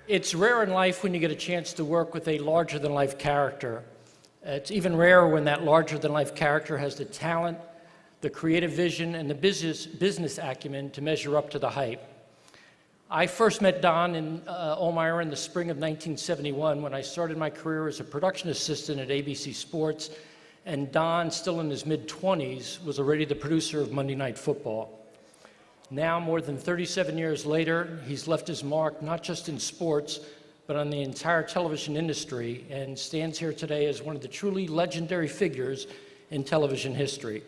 It's rare in life when you get a chance to work with a larger-than-life character. It's even rarer when that larger-than-life character has the talent, the creative vision, and the business acumen to measure up to the hype. I first met Don Ohlmeyer in the spring of 1971 when I started my career as a production assistant at ABC Sports, and Don, still in his mid-20s, was already the producer of Monday Night Football. Now, more than 37 years later, he's left his mark not just in sports, but on the entire television industry, and stands here today as one of the truly legendary figures in television history.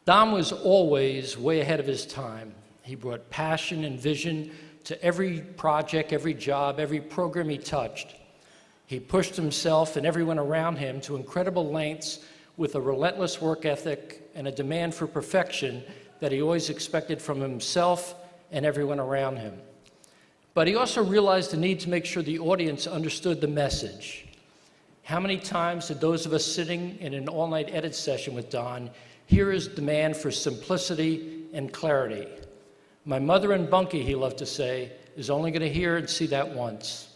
Don was always way ahead of his time. He brought passion and vision to every project, every job, every program he touched. He pushed himself and everyone around him to incredible lengths with a relentless work ethic and a demand for perfection that he always expected from himself and everyone around him. But he also realized the need to make sure the audience understood the message. How many times did those of us sitting in an all-night edit session with Don hear his demand for simplicity and clarity? My mother and Bunky, he loved to say, is only going to hear and see that once.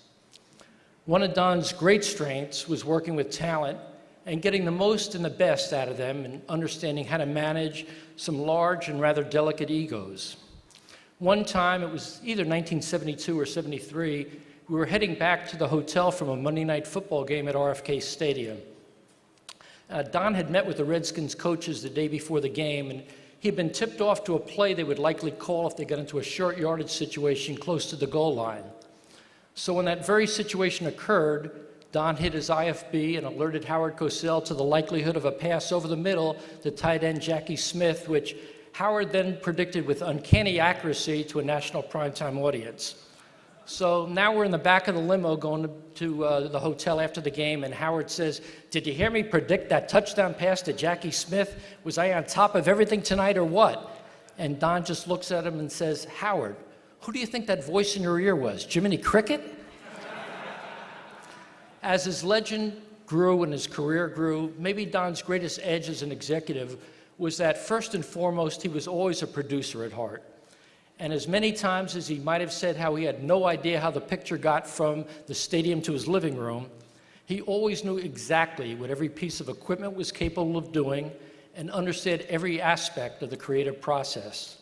One of Don's great strengths was working with talent and getting the most and the best out of them and understanding how to manage some large and rather delicate egos. One time, it was either 1972 or 73, we were heading back to the hotel from a Monday Night Football game at RFK Stadium. Don had met with the Redskins coaches the day before the game, and he'd been tipped off to a play they would likely call if they got into a short yardage situation close to the goal line. So when that very situation occurred, Don hit his IFB and alerted Howard Cosell to the likelihood of a pass over the middle to tight end Jackie Smith, which Howard then predicted with uncanny accuracy to a national primetime audience. So now we're in the back of the limo going to the hotel after the game, and Howard says, "Did you hear me predict that touchdown pass to Jackie Smith? Was I on top of everything tonight or what?" And Don just looks at him and says, "Howard, who do you think that voice in your ear was, Jiminy Cricket?" As his legend grew and his career grew, maybe Don's greatest edge as an executive was that first and foremost, he was always a producer at heart. And as many times as he might have said how he had no idea how the picture got from the stadium to his living room, he always knew exactly what every piece of equipment was capable of doing and understood every aspect of the creative process.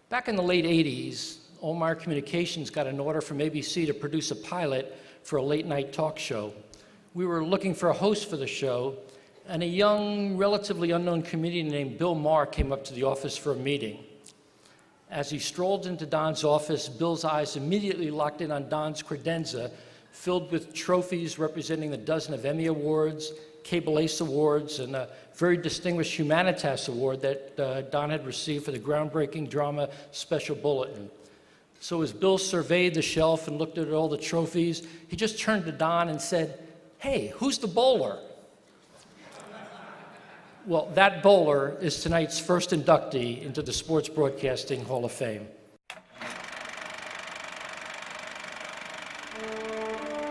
Back in the late 80s, Ohlmeyer Communications got an order from ABC to produce a pilot for a late-night talk show. We were looking for a host for the show, and a young, relatively unknown comedian named Bill Maher came up to the office for a meeting. As he strolled into Don's office, Bill's eyes immediately locked in on Don's credenza, filled with trophies representing the dozen of Emmy Awards, Cable Ace Awards, and a very distinguished Humanitas Award that Don had received for the groundbreaking drama Special Bulletin. So as Bill surveyed the shelf and looked at all the trophies, he just turned to Don and said, "Hey, who's the bowler?" Well, that bowler is tonight's first inductee into the Sports Broadcasting Hall of Fame.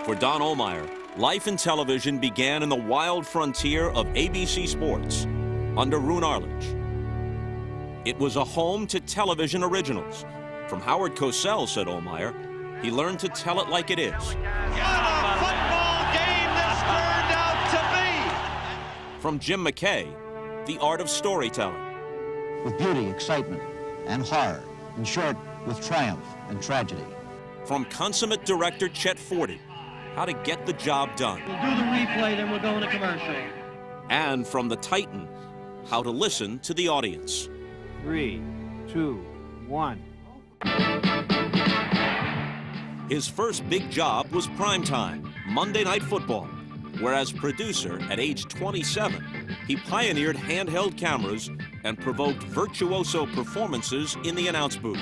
For Don Ohlmeyer, life in television began in the wild frontier of ABC Sports under Roone Arledge. It was a home to television originals. From Howard Cosell, said Ohlmeyer, he learned to tell it like it is. What a football game this turned out to be! From Jim McKay, the art of storytelling. With beauty, excitement, and horror. In short, with triumph and tragedy. From consummate director Chet Forty, how to get the job done. We'll do the replay, then we'll go into commercial. And from the Titan, how to listen to the audience. 3, 2, 1. His first big job was primetime, Monday Night Football, where as producer at age 27, he pioneered handheld cameras and provoked virtuoso performances in the announce booth.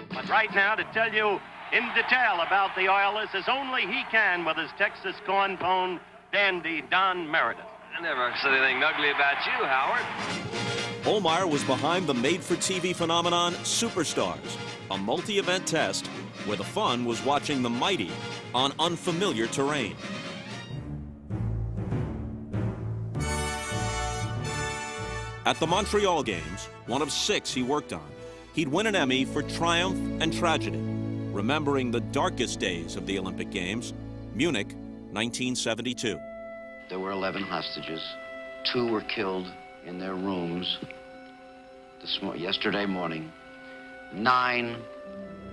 But right now, to tell you in detail about the Oilers as only he can with his Texas corn pone dandy Don Meredith. I never said anything ugly about you, Howard. Ohlmeyer was behind the made-for-TV phenomenon Superstars, a multi-event test where the fun was watching the mighty on unfamiliar terrain. At the Montreal Games, one of 6 he worked on, he'd win an Emmy for triumph and tragedy. remembering the darkest days of the Olympic Games, Munich, 1972. There were 11 hostages. 2 were killed in their rooms yesterday morning. 9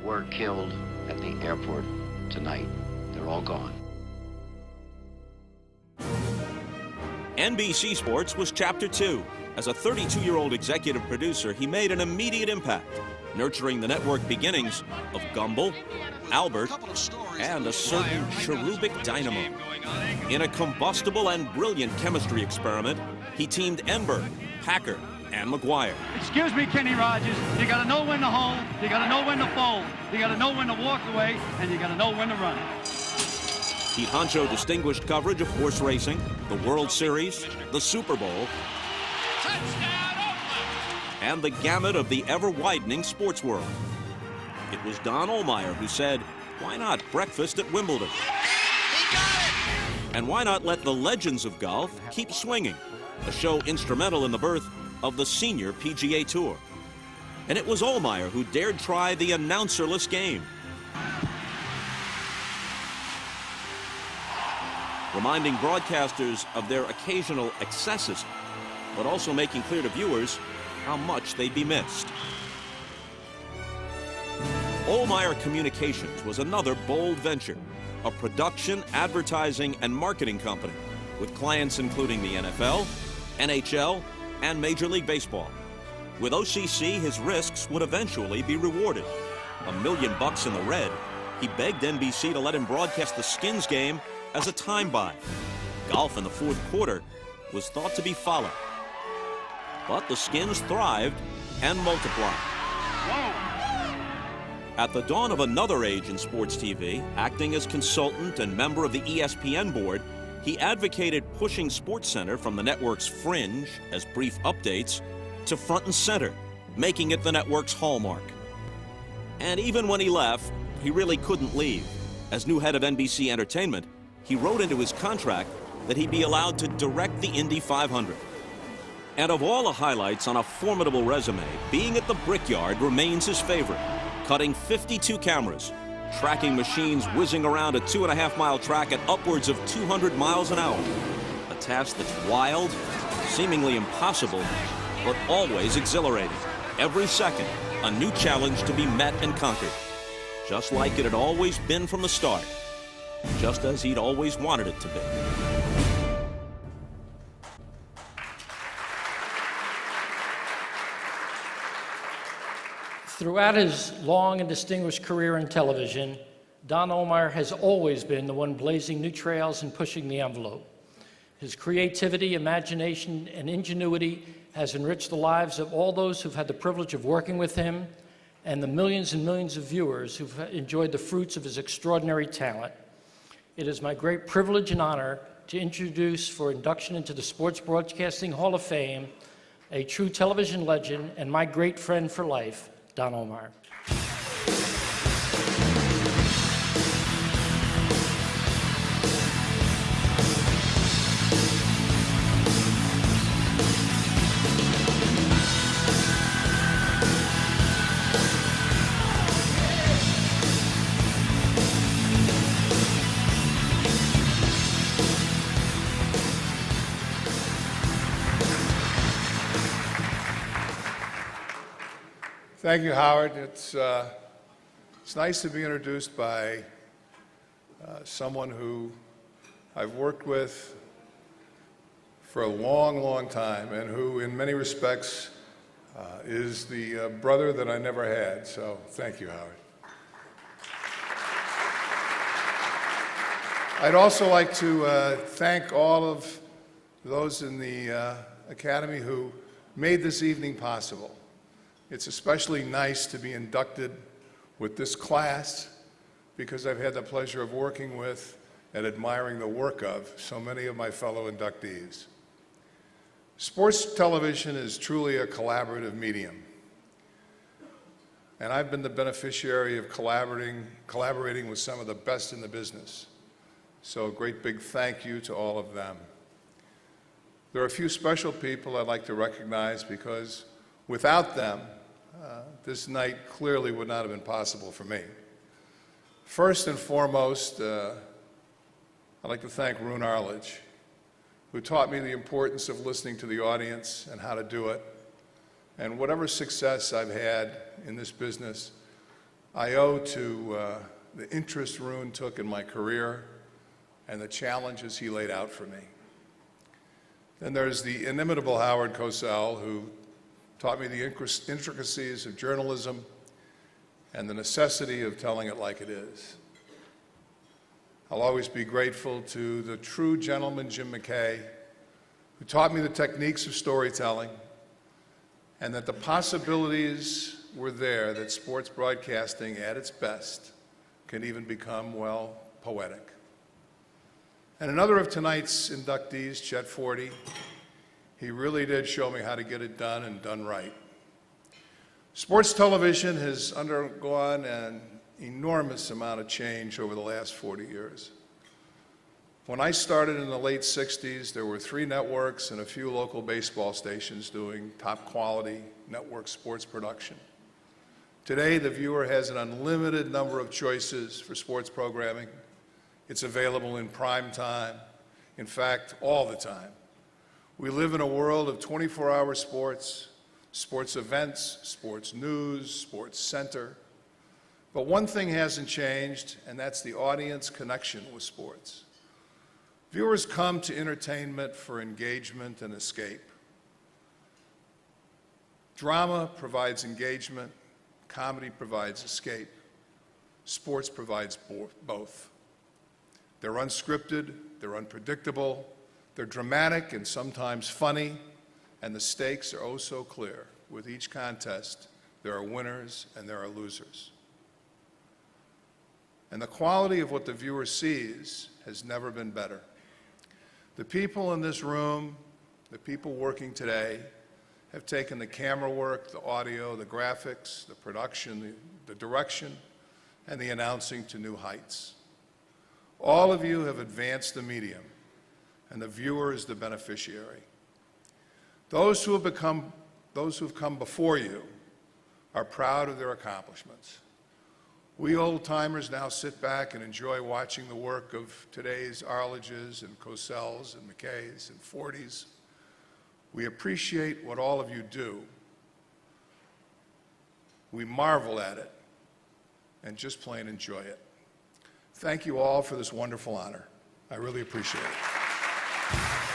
were killed at the airport tonight. They're all gone. NBC Sports was Chapter 2. As a 32-year-old executive producer, he made an immediate impact, nurturing the network beginnings of Gumbel, Albert, and a certain cherubic dynamo. In a combustible and brilliant chemistry experiment, he teamed Enberg, Packer, and McGuire. Excuse me, Kenny Rogers. You got to know when to hold, you got to know when to fold, you got to know when to walk away, and you got to know when to run. Pete Honcho distinguished coverage of horse racing, the World Series, the Super Bowl, and the gamut of the ever-widening sports world. It was Don Ohlmeyer who said, why not breakfast at Wimbledon? He got it! And why not let the legends of golf keep swinging? A show instrumental in the birth of the senior PGA Tour. And it was Ohlmeyer who dared try the announcerless game, reminding broadcasters of their occasional excesses, but also making clear to viewers how much they'd be missed. Ohlmeyer Communications was another bold venture, a production, advertising, and marketing company with clients including the NFL, NHL, and Major League Baseball. With OCC, his risks would eventually be rewarded. $1 million in the red, he begged NBC to let him broadcast the Skins game as a time buy. Golf in the fourth quarter was thought to be follow. But the Skins thrived and multiplied. At the dawn of another age in sports TV, acting as consultant and member of the ESPN board, he advocated pushing SportsCenter from the network's fringe as brief updates to front and center, making it the network's hallmark. And even when he left, he really couldn't leave. As new head of NBC Entertainment, he wrote into his contract that he'd be allowed to direct the Indy 500. And of all the highlights on a formidable resume, being at the Brickyard remains his favorite, cutting 52 cameras, tracking machines whizzing around a 2.5-mile track at upwards of 200 miles an hour. A task that's wild, seemingly impossible, but always exhilarating. Every second, a new challenge to be met and conquered. Just like it had always been from the start. Just as he'd always wanted it to be. Throughout his long and distinguished career in television, Don Ohlmeyer has always been the one blazing new trails and pushing the envelope. His creativity, imagination, and ingenuity has enriched the lives of all those who've had the privilege of working with him and the millions and millions of viewers who've enjoyed the fruits of his extraordinary talent. It is my great privilege and honor to introduce for induction into the Sports Broadcasting Hall of Fame a true television legend and my great friend for life, Don Ohlmeyer. Thank you, Howard. It's nice to be introduced by someone who I've worked with for a long, long time and who, in many respects, is the brother that I never had. So thank you, Howard. I'd also like to thank all of those in the Academy who made this evening possible. It's especially nice to be inducted with this class because I've had the pleasure of working with and admiring the work of so many of my fellow inductees. Sports television is truly a collaborative medium, and I've been the beneficiary of collaborating with some of the best in the business. So a great big thank you to all of them. There are a few special people I'd like to recognize because without them, this night clearly would not have been possible for me. First and foremost, I'd like to thank Roone Arledge, who taught me the importance of listening to the audience and how to do it. And whatever success I've had in this business, I owe to the interest Roone took in my career and the challenges he laid out for me. Then there's the inimitable Howard Cosell, who taught me the intricacies of journalism and the necessity of telling it like it is. I'll always be grateful to the true gentleman, Jim McKay, who taught me the techniques of storytelling and that the possibilities were there that sports broadcasting at its best can even become, well, poetic. And another of tonight's inductees, Chet Forty, he really did show me how to get it done and done right. Sports television has undergone an enormous amount of change over the last 40 years. When I started in the late 60s, there were 3 networks and a few local baseball stations doing top quality network sports production. Today, the viewer has an unlimited number of choices for sports programming. It's available in prime time, in fact, all the time. We live in a world of 24-hour sports, sports events, sports news, sports center. But one thing hasn't changed, and that's the audience connection with sports. Viewers come to entertainment for engagement and escape. Drama provides engagement, comedy provides escape, sports provides both. They're unscripted, they're unpredictable, they're dramatic and sometimes funny, and the stakes are oh so clear. With each contest, there are winners and there are losers. And the quality of what the viewer sees has never been better. The people in this room, the people working today, have taken the camera work, the audio, the graphics, the production, the direction, and the announcing to new heights. All of you have advanced the medium, and the viewer is the beneficiary. Those who have come before you are proud of their accomplishments. We old-timers now sit back and enjoy watching the work of today's Arledges and Cosells and McKays and Forties. We appreciate what all of you do. We marvel at it and just plain enjoy it. Thank you all for this wonderful honor. I really appreciate it.